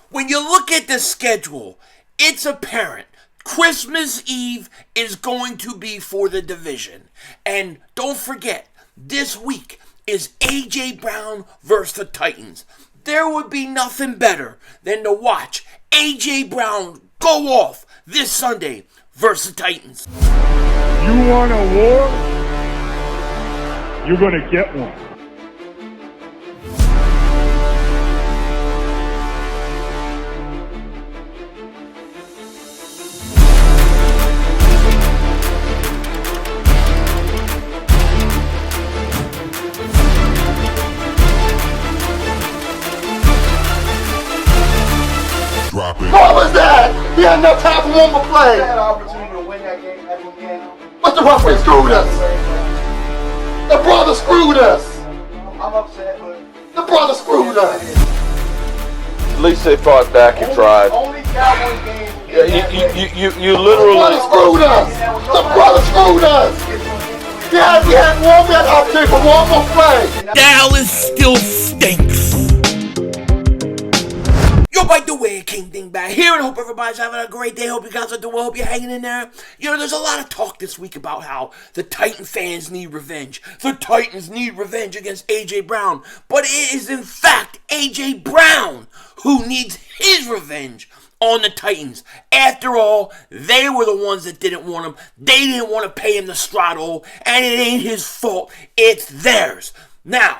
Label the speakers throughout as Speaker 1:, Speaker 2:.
Speaker 1: when you look at the schedule, it's apparent Christmas Eve is going to be for the division. And don't forget, this week is A.J. Brown versus the Titans. There would be nothing better than to watch A.J. Brown go off this Sunday versus the Titans.
Speaker 2: You want a war? You're going to get one.
Speaker 3: What was that? He had no time for one more play.
Speaker 4: He had an opportunity to win that game at the end.
Speaker 3: But the referee screwed us. The brother screwed us.
Speaker 4: I'm upset, but
Speaker 3: the brother screwed us.
Speaker 5: At least they fought back and tried.
Speaker 4: Only Cowboys game.
Speaker 5: You
Speaker 3: The
Speaker 5: literally.
Speaker 3: brother screwed us. The brother screwed us. We had one opportunity for one more play.
Speaker 1: Dallas still stinks. Yo, by the way, King Dingbat here, and hope everybody's having a great day. Hope you guys are doing well. Hope you're hanging in there. You know, there's a lot of talk this week about how the Titan fans need revenge. The Titans need revenge against A.J. Brown. But it is, in fact, A.J. Brown who needs his revenge on the Titans. After all, they were the ones that didn't want him. They didn't want to pay him the straddle, and it ain't his fault. It's theirs. Now,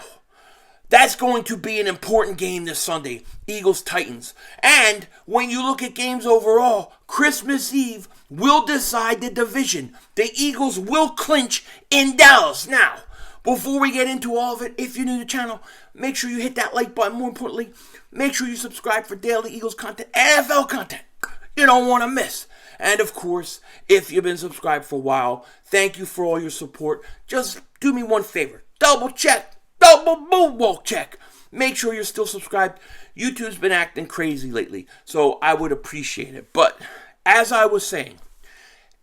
Speaker 1: that's going to be an important game this Sunday, Eagles-Titans. And when you look at games overall, Christmas Eve will decide the division. The Eagles will clinch in Dallas. Now, before we get into all of it, if you're new to the channel, make sure you hit that like button. More importantly, make sure you subscribe for daily Eagles content, NFL content you don't want to miss. And of course, if you've been subscribed for a while, thank you for all your support. Just do me one favor. Double boom check. Make sure you're still subscribed. YouTube's been acting crazy lately, so I would appreciate it. But as I was saying,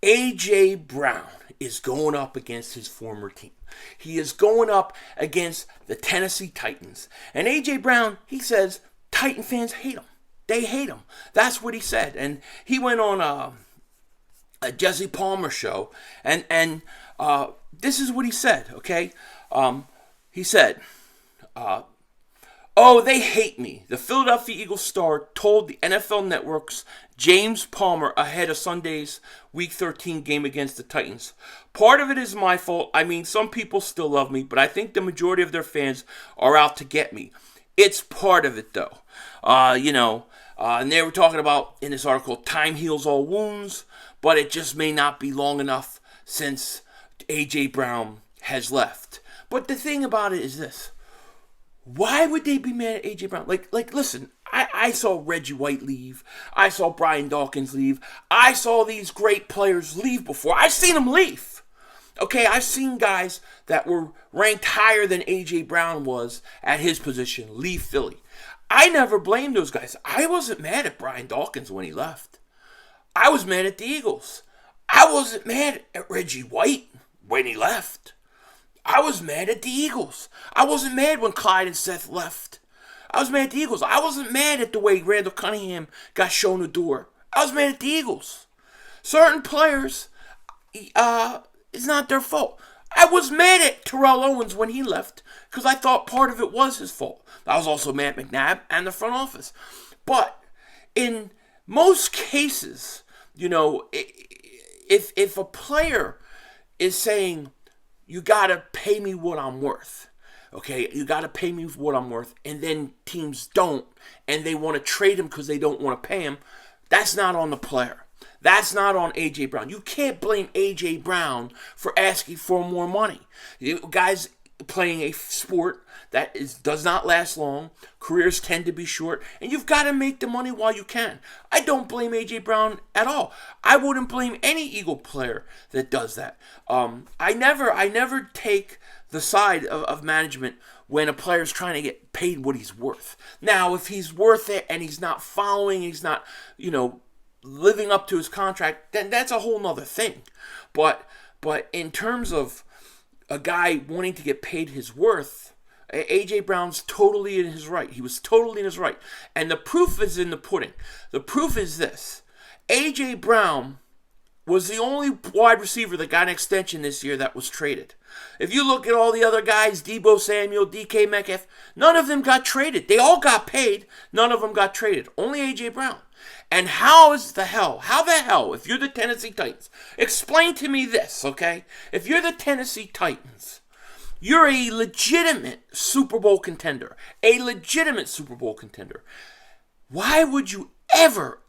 Speaker 1: A.J. Brown is going up against his former team. He is going up against the Tennessee Titans. And A.J. Brown, he says, Titan fans hate him. They hate him. That's what he said. And he went on a Jesse Palmer show, and this is what he said, okay? He said, oh, they hate me. The Philadelphia Eagles star told the NFL Network's James Palmer ahead of Sunday's Week 13 game against the Titans. Part of it is my fault. I mean, some people still love me, but I think the majority of their fans are out to get me. It's part of it, though. And they were talking about, in this article, time heals all wounds, but it just may not be long enough since A.J. Brown has left. But the thing about it is this. Why would they be mad at A.J. Brown? Like, listen, I saw Reggie White leave. I saw Brian Dawkins leave. I saw these great players leave before. I've seen them leave. Okay, I've seen guys that were ranked higher than A.J. Brown was at his position leave Philly. I never blamed those guys. I wasn't mad at Brian Dawkins when he left. I was mad at the Eagles. I wasn't mad at Reggie White when he left. I was mad at the Eagles. I wasn't mad when Clyde and Seth left. I was mad at the Eagles. I wasn't mad at the way Randall Cunningham got shown the door. I was mad at the Eagles. Certain players, it's not their fault. I was mad at Terrell Owens when he left because I thought part of it was his fault. I was also mad at McNabb and the front office. But in most cases, you know, if a player is saying, you got to pay me what I'm worth, okay? You got to pay me what I'm worth, and then teams don't, and they want to trade him because they don't want to pay him, that's not on the player. That's not on A.J. Brown. You can't blame A.J. Brown for asking for more money. Guys playing a sport that does not last long, careers tend to be short, and you've got to make the money while you can. I don't blame A.J. Brown at all. I wouldn't blame any Eagle player that does that. I never take the side of management when a player's trying to get paid what he's worth. Now, if he's worth it and he's not following, he's not, living up to his contract, then that's a whole nother thing. But in terms of a guy wanting to get paid his worth, A.J. Brown's totally in his right. He was totally in his right. And the proof is in the pudding. The proof is this. A.J. Brown was the only wide receiver that got an extension this year that was traded. If you look at all the other guys, Deebo Samuel, DK Metcalf, none of them got traded. They all got paid. None of them got traded. Only A.J. Brown. And how the hell, if you're the Tennessee Titans, explain to me this, okay? If you're the Tennessee Titans, you're a legitimate Super Bowl contender. A legitimate Super Bowl contender. Why would you ever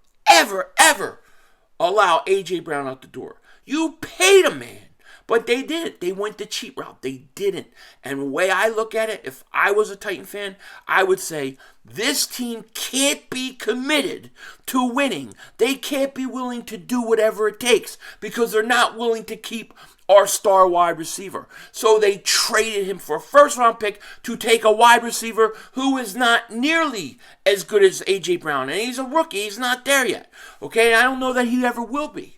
Speaker 1: allow A.J. Brown out the door? You paid a man. But they didn't. They went the cheap route. They didn't. And the way I look at it, if I was a Titan fan, I would say this team can't be committed to winning. They can't be willing to do whatever it takes because they're not willing to keep our star wide receiver. So they traded him for a first-round pick to take a wide receiver who is not nearly as good as A.J. Brown. And he's a rookie. He's not there yet. Okay? I don't know that he ever will be.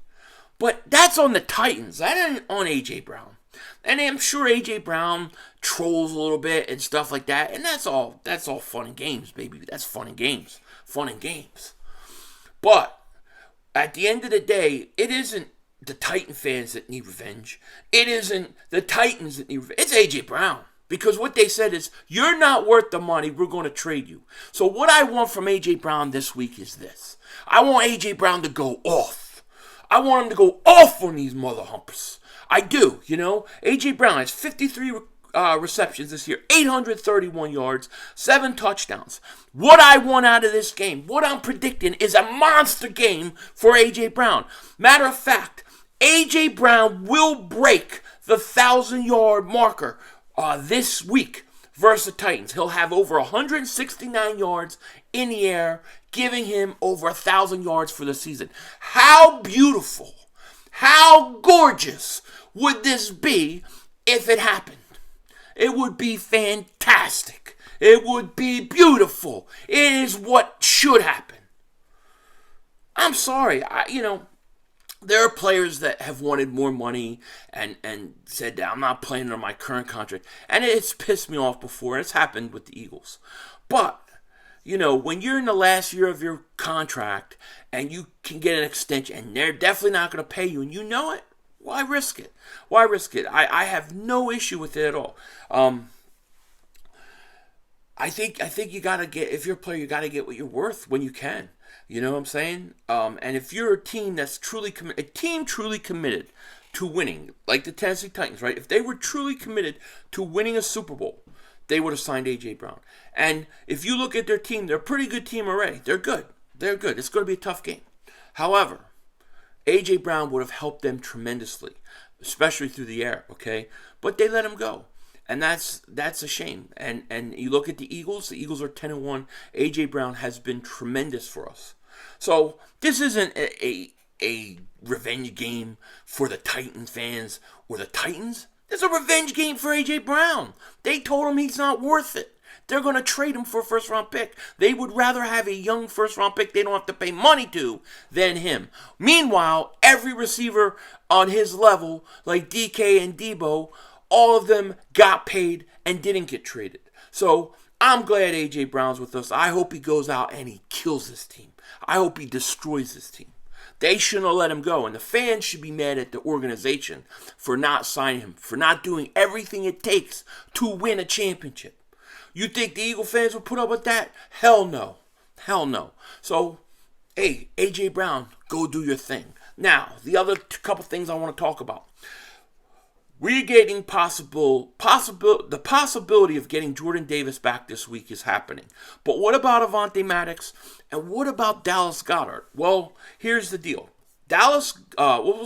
Speaker 1: But that's on the Titans. That ain't on A.J. Brown. And I'm sure A.J. Brown trolls a little bit and stuff like that. And that's all fun and games, baby. That's fun and games. Fun and games. But at the end of the day, it isn't the Titan fans that need revenge. It isn't the Titans that need revenge. It's A.J. Brown. Because what they said is, you're not worth the money, we're going to trade you. So what I want from A.J. Brown this week is this. I want A.J. Brown to go off. I want him to go off on these mother humpers. I do, A.J. Brown has 53 receptions this year, 831 yards, 7 touchdowns. What I want out of this game, what I'm predicting, is a monster game for A.J. Brown. Matter of fact, A.J. Brown will break the 1,000-yard marker this week versus the Titans. He'll have over 169 yards in the air, giving him over 1,000 yards for the season. How beautiful, how gorgeous would this be if it happened? It would be fantastic. It would be beautiful. It is what should happen. I'm sorry, there are players that have wanted more money and said that I'm not playing under my current contract. And it's pissed me off before, and it's happened with the Eagles. But, when you're in the last year of your contract and you can get an extension and they're definitely not going to pay you and you know it, why risk it? Why risk it? I have no issue with it at all. I think you got to get, if you're a player, you got to get what you're worth when you can. You know what I'm saying? And if you're a team that's truly committed to winning, like the Tennessee Titans, right? If they were truly committed to winning a Super Bowl, they would have signed A.J. Brown. And if you look at their team, they're a pretty good team already. They're good. They're good. It's going to be a tough game. However, A.J. Brown would have helped them tremendously, especially through the air, okay? But they let him go. And that's a shame. And you look at the Eagles are 10-1. A.J. Brown has been tremendous for us. So this isn't a revenge game for the Titan fans or the Titans. It's a revenge game for A.J. Brown. They told him he's not worth it. They're going to trade him for a first-round pick. They would rather have a young first-round pick they don't have to pay money to than him. Meanwhile, every receiver on his level, like DK and Deebo, all of them got paid and didn't get traded. So I'm glad A.J. Brown's with us. I hope he goes out and he kills this team. I hope he destroys this team. They shouldn't have let him go. And the fans should be mad at the organization for not signing him, for not doing everything it takes to win a championship. You think the Eagle fans would put up with that? Hell no. Hell no. So, hey, A.J. Brown, go do your thing. Now, the other couple things I want to talk about. We're getting the possibility of getting Jordan Davis back this week is happening. But what about Avonte Maddox? And what about Dallas Goedert? Well, here's the deal. We'll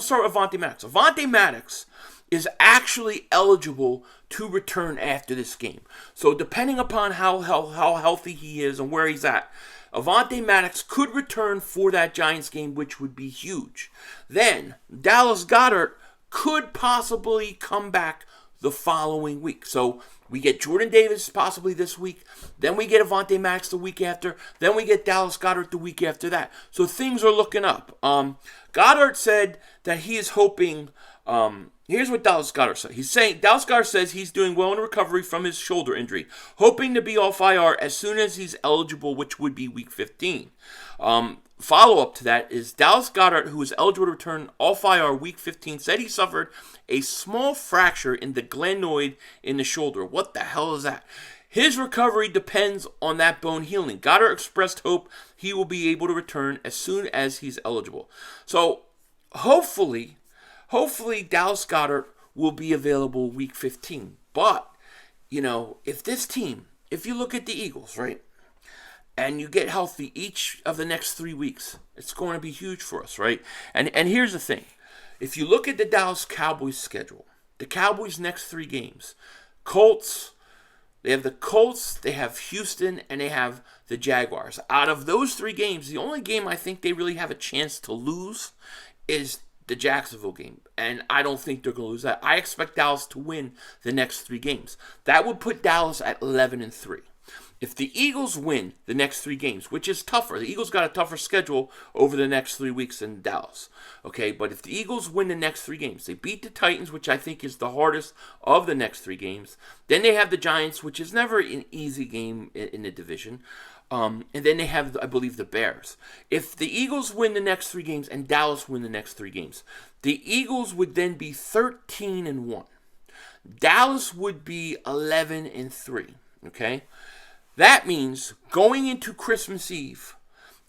Speaker 1: start with Avonte Maddox. Avonte Maddox is actually eligible to return after this game. So depending upon how healthy he is and where he's at, Avonte Maddox could return for that Giants game, which would be huge. Then Dallas Goedert could possibly come back the following week. So we get Jordan Davis possibly this week. Then we get Avonte Maddox the week after. Then we get Dallas Goedert the week after that. So things are looking up. Goedert said that he is hoping Here's what Dallas Goedert said. Dallas Goedert says he's doing well in recovery from his shoulder injury, hoping to be off IR as soon as he's eligible, which would be Week 15. Follow-up to that is Dallas Goedert, who is eligible to return off IR Week 15, said he suffered a small fracture in the glenoid in the shoulder. What the hell is that? His recovery depends on that bone healing. Goedert expressed hope he will be able to return as soon as he's eligible. So, hopefully Dallas Goedert will be available Week 15. But, if you look at the Eagles, right, and you get healthy each of the next 3 weeks, it's going to be huge for us, right? And here's the thing. If you look at the Dallas Cowboys schedule, the Cowboys' next 3 games, they have the Colts, they have Houston, and they have the Jaguars. Out of those 3 games, the only game I think they really have a chance to lose is the Jacksonville game. And I don't think they're going to lose that. I expect Dallas to win the next 3 games. That would put Dallas at 11-3. If the Eagles win the next 3 games, which is tougher, the Eagles got a tougher schedule over the next 3 weeks than Dallas. Okay, but if the Eagles win the next 3 games, they beat the Titans, which I think is the hardest of the next 3 games. Then they have the Giants, which is never an easy game in the division. And then they have, I believe, the Bears. If the Eagles win the next 3 games and Dallas win the next 3 games, the Eagles would then be 13-1. Dallas would be 11-3. Okay? That means going into Christmas Eve,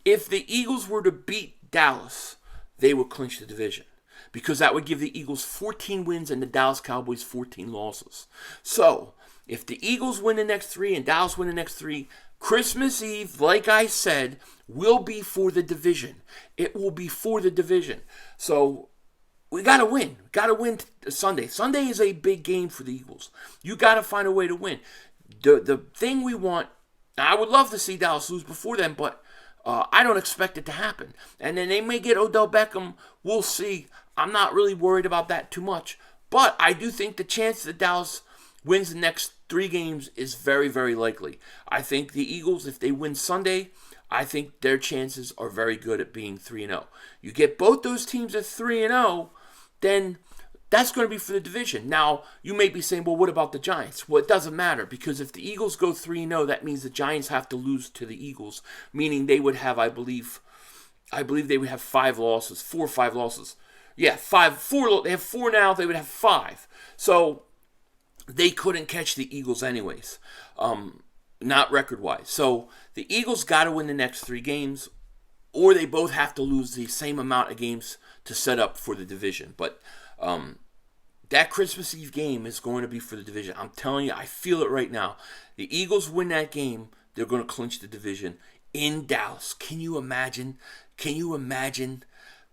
Speaker 1: if the Eagles were to beat Dallas, they would clinch the division. Because that would give the Eagles 14 wins and the Dallas Cowboys 14 losses. So, if the Eagles win the next 3 and Dallas win the next 3, Christmas Eve, like I said, will be for the division. It will be for the division. So, we got to win. Got to win Sunday. Sunday is a big game for the Eagles. You got to find a way to win. The thing we want, I would love to see Dallas lose before then, but I don't expect it to happen. And then they may get Odell Beckham. We'll see. I'm not really worried about that too much. But I do think the chance that Dallas wins the next 3 games is very, very likely. I think the Eagles, if they win Sunday, I think their chances are very good at being 3-0. You get both those teams at 3-0, then that's going to be for the division. Now, you may be saying, well, what about the Giants? Well, it doesn't matter, because if the Eagles go 3-0, that means the Giants have to lose to the Eagles, meaning they would have, I believe they would have 5 losses, 4 or 5 losses. Yeah, 4. They have 4 now. They would have 5. So they couldn't catch the Eagles anyways, not record-wise. So the Eagles got to win the next 3 games, or they both have to lose the same amount of games to set up for the division. But that Christmas Eve game is going to be for the division. I'm telling you, I feel it right now. The Eagles win that game, they're going to clinch the division in Dallas. Can you imagine?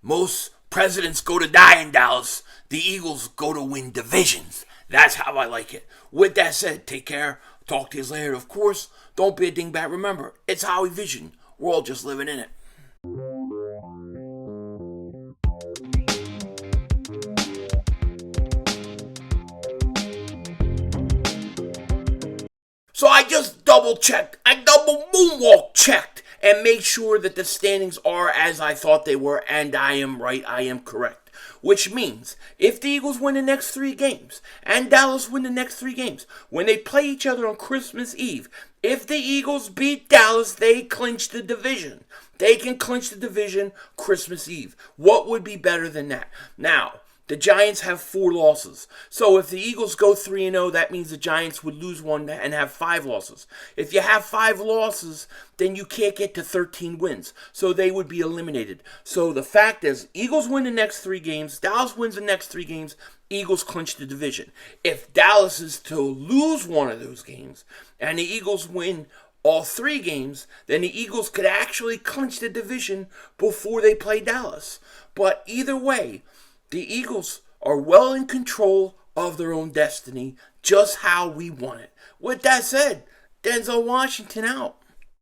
Speaker 1: Most presidents go to die in Dallas. The Eagles go to win divisions. That's how I like it. With that said, take care. Talk to you later. Of course, don't be a dingbat. Remember, it's Howie Vision. We're all just living in it. So I just double moonwalk checked, and made sure that the standings are as I thought they were, and I am right, I am correct. Which means, if the Eagles win the next 3 games, and Dallas win the next 3 games, when they play each other on Christmas Eve, if the Eagles beat Dallas, they clinch the division. They can clinch the division Christmas Eve. What would be better than that? Now, the Giants have 4 losses. So if the Eagles go 3-0, that means the Giants would lose 1 and have 5 losses. If you have 5 losses, then you can't get to 13 wins. So they would be eliminated. So the fact is, Eagles win the next 3 games, Dallas wins the next 3 games, Eagles clinch the division. If Dallas is to lose one of those games, and the Eagles win all 3 games, then the Eagles could actually clinch the division before they play Dallas. But either way, the Eagles are well in control of their own destiny, just how we want it. With that said, Denzel Washington out.